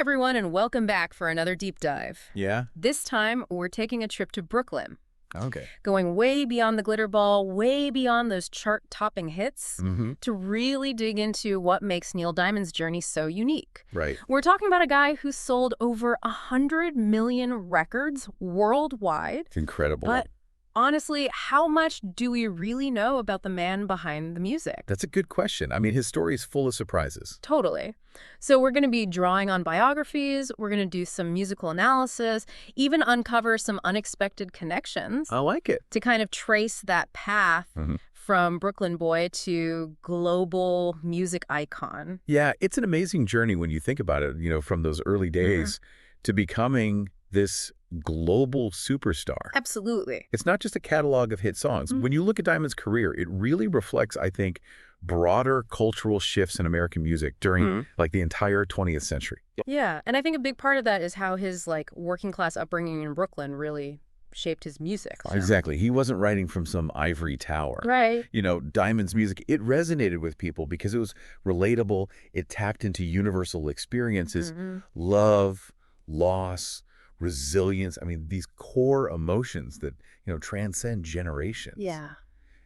everyone, and welcome back for another deep dive. Yeah? This time, we're taking a trip to Brooklyn, Okay. going way beyond the glitter ball, way beyond those chart-topping hits, to really dig into what makes Neil Diamond's journey so unique. Right. We're talking about a guy who sold over 100 million records worldwide. It's incredible. But honestly, how much do we really know about the man behind the music? That's a good question. I mean, his story is full of surprises. Totally. So we're going to be drawing on biographies, we're going to do some musical analysis, even uncover some unexpected connections I like it. to kind of trace that path from Brooklyn boy to global music icon. Yeah, it's an amazing journey when you think about it, from those early days to becoming this global superstar. Absolutely. It's not just a catalog of hit songs. When you look at Diamond's career, it really reflects, I think, broader cultural shifts in American music during the entire 20th century. Yeah, and I think a big part of that is how his working class upbringing in Brooklyn really shaped his music. So. Exactly. He wasn't writing from some ivory tower. Right. Diamond's music, it resonated with people because it was relatable. It tapped into universal experiences, love, loss, resilience. I mean, these core emotions that, transcend generations. Yeah.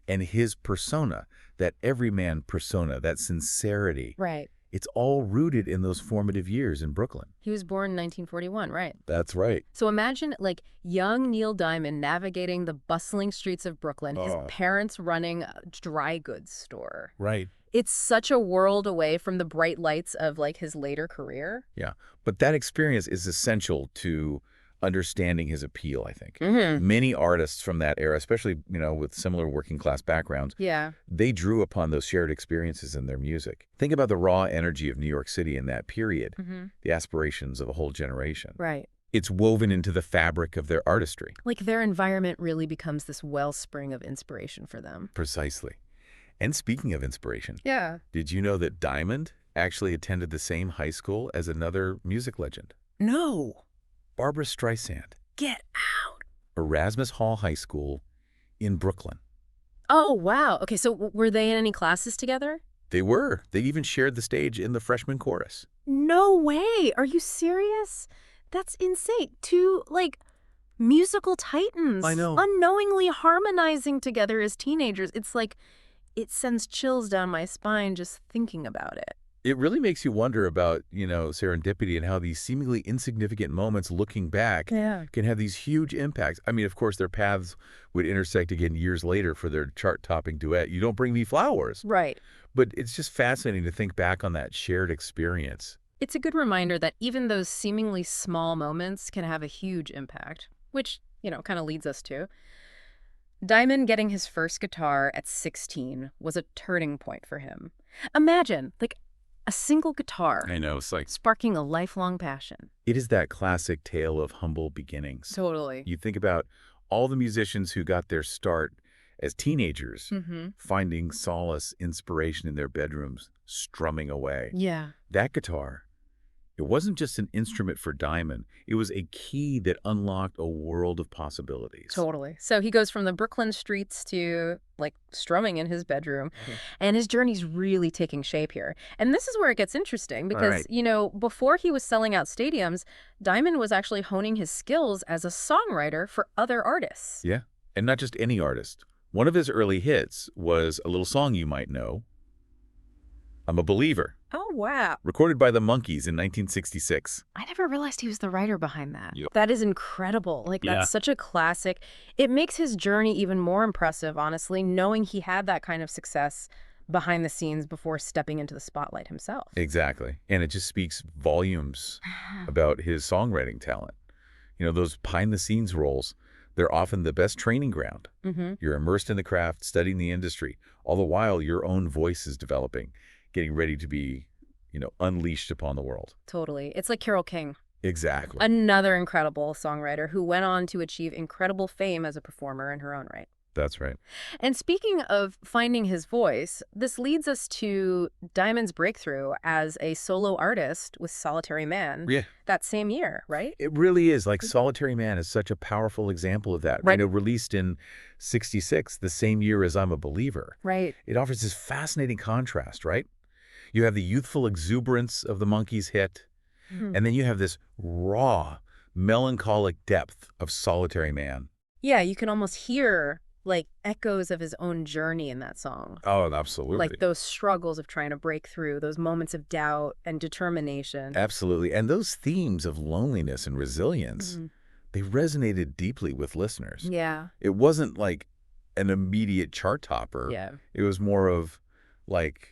And his persona, that everyman persona, that sincerity. Right. It's all rooted in those formative years in Brooklyn. He was born in 1941, right? That's right. So imagine, young Neil Diamond navigating the bustling streets of Brooklyn, his parents running a dry goods store. Right. It's such a world away from the bright lights of, his later career. Yeah. But that experience is essential to understanding his appeal, I think. Many artists from that era, especially, with similar working class backgrounds, they drew upon those shared experiences in their music. Think about the raw energy of New York City in that period, the aspirations of a whole generation. Right. It's woven into the fabric of their artistry. Their environment really becomes this wellspring of inspiration for them. Precisely. And speaking of inspiration, did you know that Diamond actually attended the same high school as another music legend? No. Barbra Streisand. Get out. Erasmus Hall High School in Brooklyn. Oh, wow. Okay, so were they in any classes together? They were. They even shared the stage in the freshman chorus. No way. Are you serious? That's insane. Two, musical titans. I know. Unknowingly harmonizing together as teenagers. It's it sends chills down my spine just thinking about it. It really makes you wonder about, serendipity and how these seemingly insignificant moments looking back can have these huge impacts. I mean, of course, their paths would intersect again years later for their chart-topping duet, You Don't Bring Me Flowers. Right. But it's just fascinating to think back on that shared experience. It's a good reminder that even those seemingly small moments can have a huge impact, which, kind of leads us to Diamond getting his first guitar at 16 was a turning point for him. Imagine, a single guitar. I know, it's sparking a lifelong passion. It is that classic tale of humble beginnings. Totally. You think about all the musicians who got their start as teenagers, finding solace, inspiration in their bedrooms, strumming away. Yeah. That guitar, it wasn't just an instrument for Diamond. It was a key that unlocked a world of possibilities. Totally. So he goes from the Brooklyn streets to, strumming in his bedroom. And his journey's really taking shape here. And this is where it gets interesting because, before he was selling out stadiums, Diamond was actually honing his skills as a songwriter for other artists. Yeah. And not just any artist. One of his early hits was a little song you might know, I'm a Believer. Oh, wow. Recorded by the Monkees in 1966. I never realized he was the writer behind that. Yep. That is incredible. That's such a classic. It makes his journey even more impressive, honestly, knowing he had that kind of success behind the scenes before stepping into the spotlight himself. Exactly. And it just speaks volumes about his songwriting talent. Those behind-the-scenes roles, they're often the best training ground. You're immersed in the craft, studying the industry. All the while, your own voice is developing, getting ready to be, unleashed upon the world. Totally. It's like Carole King. Exactly. Another incredible songwriter who went on to achieve incredible fame as a performer in her own right. That's right. And speaking of finding his voice, this leads us to Diamond's breakthrough as a solo artist with Solitary Man that same year, right? It really is. Solitary Man is such a powerful example of that. Right. Released in 66, the same year as I'm a Believer. Right. It offers this fascinating contrast, right? You have the youthful exuberance of the Monkees hit, And then you have this raw, melancholic depth of Solitary Man. Yeah, you can almost hear, like, echoes of his own journey in that song. Oh, absolutely. Like those struggles of trying to break through, those moments of doubt and determination. Absolutely. And those themes of loneliness and resilience, they resonated deeply with listeners. Yeah. It wasn't like an immediate chart topper. Yeah. It was more of like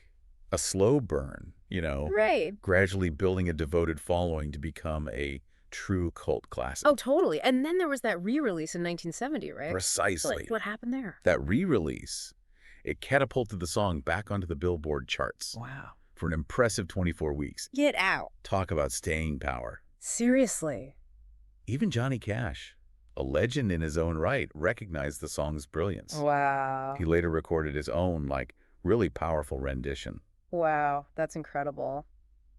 a slow burn, Right. gradually building a devoted following to become a true cult classic. Oh, totally. And then there was that re-release in 1970, right? Precisely. Like, what happened there? That re-release, it catapulted the song back onto the Billboard charts. Wow. For an impressive 24 weeks. Get out. Talk about staying power. Seriously. Even Johnny Cash, a legend in his own right, recognized the song's brilliance. Wow. He later recorded his own, really powerful rendition. Wow, that's incredible.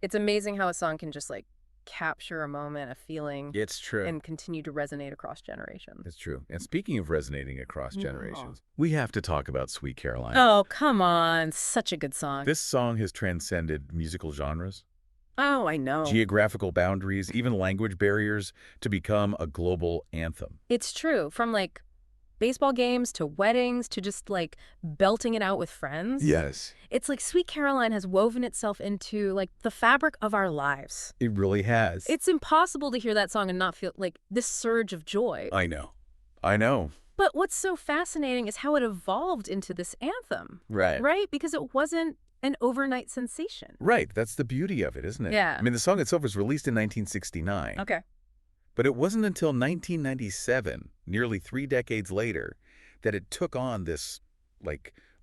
It's amazing how a song can just, like, capture a moment, a feeling. It's true. And continue to resonate across generations. It's true. And speaking of resonating across generations, we have to talk about Sweet Caroline. Oh, come on. Such a good song. This song has transcended musical genres. Oh, I know. Geographical boundaries, even language barriers, to become a global anthem. It's true. From, like, baseball games to weddings to just, like, belting it out with friends. Yes. It's like Sweet Caroline has woven itself into, like, the fabric of our lives. It really has. It's impossible to hear that song and not feel, like, this surge of joy. I know. I know. But what's so fascinating is how it evolved into this anthem. Right. Right? Because it wasn't an overnight sensation. Right. That's the beauty of it, isn't it? Yeah. I mean, the song itself was released in 1969. Okay. But it wasn't until 1997, nearly 3 decades later, that it took on this,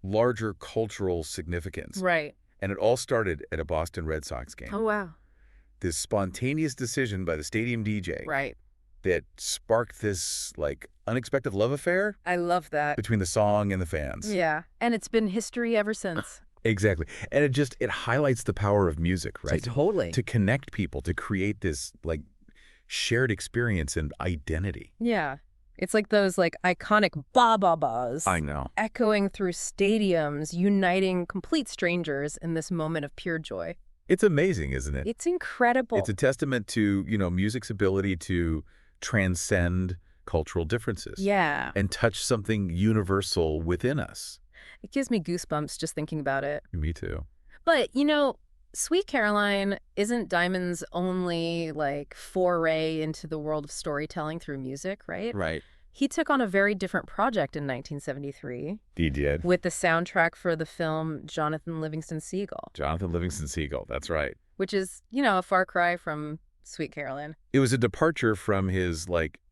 larger cultural significance. Right. And it all started at a Boston Red Sox game. Oh, wow. This spontaneous decision by the stadium DJ. Right. That sparked this, unexpected love affair. I love that. Between the song and the fans. Yeah. And it's been history ever since. Exactly. And it highlights the power of music, right? Totally. To connect people, to create this, shared experience and identity. Yeah. It's like those, iconic ba-ba-bas. I know. Echoing through stadiums, uniting complete strangers in this moment of pure joy. It's amazing, isn't it? It's incredible. It's a testament to, music's ability to transcend cultural differences. Yeah. And touch something universal within us. It gives me goosebumps just thinking about it. Me too. But, Sweet Caroline isn't Diamond's only, foray into the world of storytelling through music, right? Right. He took on a very different project in 1973. He did. With the soundtrack for the film Jonathan Livingston Seagull. Jonathan Livingston Seagull, that's right. Which is, a far cry from Sweet Caroline. It was a departure from his,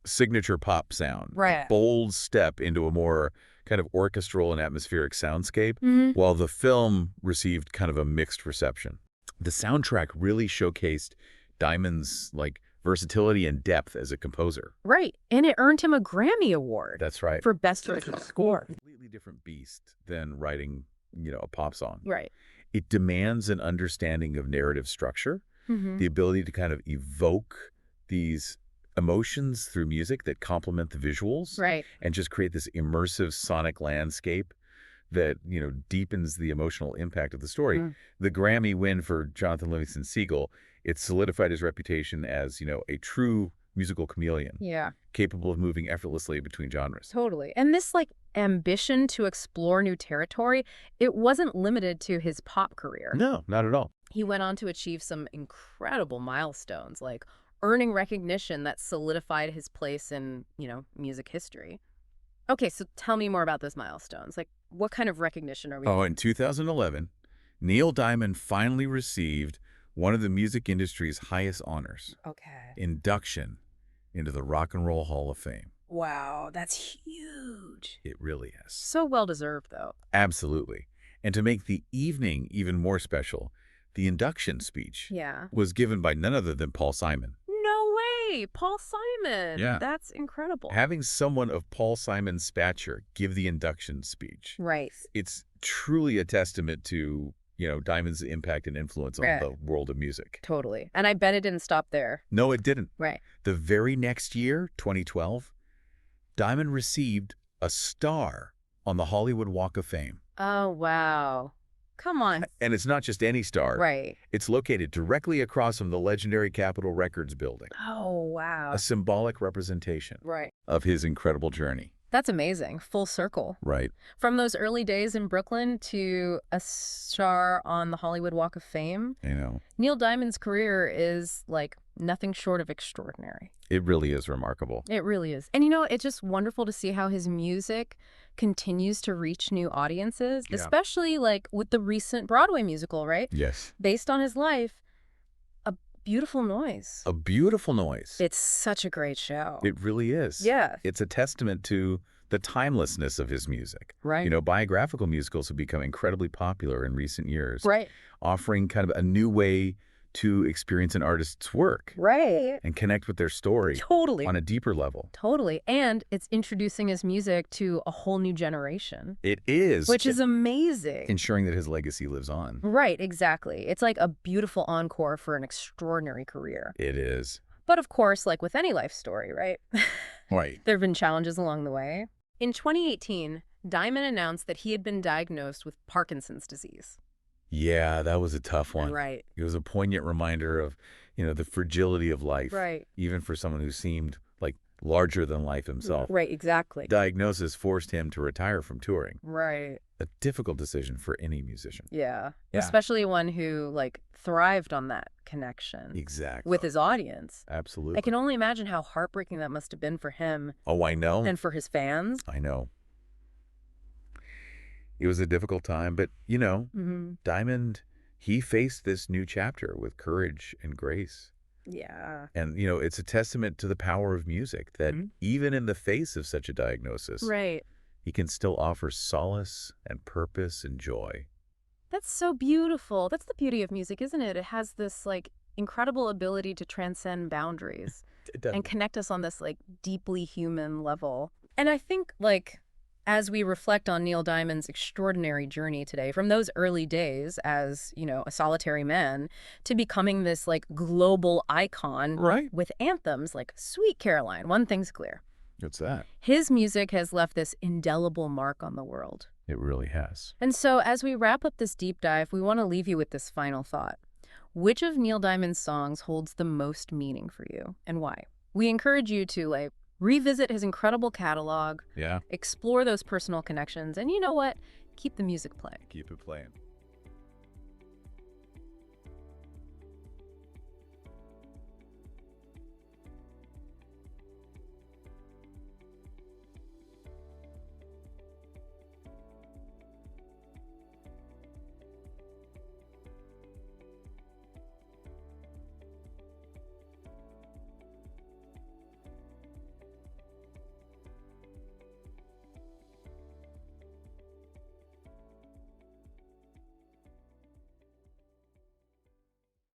signature pop sound. Right. A bold step into a more kind of orchestral and atmospheric soundscape, while the film received kind of a mixed reception. The soundtrack really showcased Diamond's, versatility and depth as a composer. Right. And it earned him a Grammy Award. That's right. For Best Original Score. Completely different beast than writing, a pop song. Right. It demands an understanding of narrative structure, the ability to kind of evoke these emotions through music that complement the visuals. Right. And just create this immersive sonic landscape that, deepens the emotional impact of the story. The Grammy win for Jonathan Livingston Seagull, it solidified his reputation as, a true musical chameleon. Yeah. Capable of moving effortlessly between genres. Totally. And this, ambition to explore new territory, it wasn't limited to his pop career. No, not at all. He went on to achieve some incredible milestones, like earning recognition that solidified his place in, music history. Okay, so tell me more about those milestones. What kind of recognition are we... Oh, in 2011, Neil Diamond finally received one of the music industry's highest honors. Okay. Induction into the Rock and Roll Hall of Fame. Wow, that's huge. It really is. So well-deserved, though. Absolutely. And to make the evening even more special, the induction speech was given by none other than Paul Simon. No way! Paul Simon! Yeah. That's incredible. Having someone of Paul Simon's stature give the induction speech. Right. It's truly a testament to, Diamond's impact and influence on the world of music. Totally. And I bet it didn't stop there. No, it didn't. Right. The very next year, 2012, Diamond received a star on the Hollywood Walk of Fame. Oh, wow. Come on. And it's not just any star. Right. It's located directly across from the legendary Capitol Records building. Oh, wow. A symbolic representation of his incredible journey. That's amazing. Full circle. Right. From those early days in Brooklyn to a star on the Hollywood Walk of Fame. I know. Neil Diamond's career is like nothing short of extraordinary. It really is remarkable. It really is. And it's just wonderful to see how his music continues to reach new audiences, especially like with the recent Broadway musical, right? Yes. Based on his life. A Beautiful Noise. A Beautiful Noise. It's such a great show. It really is. Yeah. It's a testament to the timelessness of his music. Right. Biographical musicals have become incredibly popular in recent years. Right. Offering kind of a new way to experience an artist's work. Right. And connect with their story. Totally. On a deeper level. Totally. And it's introducing his music to a whole new generation. It is. Which is amazing. Ensuring that his legacy lives on. Right, exactly. It's like a beautiful encore for an extraordinary career. It is. But of course, like with any life story, right? Right. There have been challenges along the way. In 2018, Diamond announced that he had been diagnosed with Parkinson's disease. Yeah, that was a tough one. Right. It was a poignant reminder of, the fragility of life. Right. Even for someone who seemed like larger than life himself. Right, exactly. Diagnosis forced him to retire from touring. Right. A difficult decision for any musician. Yeah. Especially one who like thrived on that connection. Exactly. With his audience. Absolutely. I can only imagine how heartbreaking that must have been for him. Oh, I know. And for his fans. I know. It was a difficult time, but, Diamond, he faced this new chapter with courage and grace. Yeah. And, it's a testament to the power of music that even in the face of such a diagnosis, right, he can still offer solace and purpose and joy. That's so beautiful. That's the beauty of music, isn't it? It has this, like, incredible ability to transcend boundaries and connect us on this, like, deeply human level. And I think, like, as we reflect on Neil Diamond's extraordinary journey today, from those early days as, a solitary man to becoming this like global icon with anthems like Sweet Caroline, one thing's clear. What's that? His music has left this indelible mark on the world. It really has. And so as we wrap up this deep dive, we want to leave you with this final thought. Which of Neil Diamond's songs holds the most meaning for you and why? We encourage you to revisit his incredible catalog, explore those personal connections, and you know what? Keep the music playing. Keep it playing.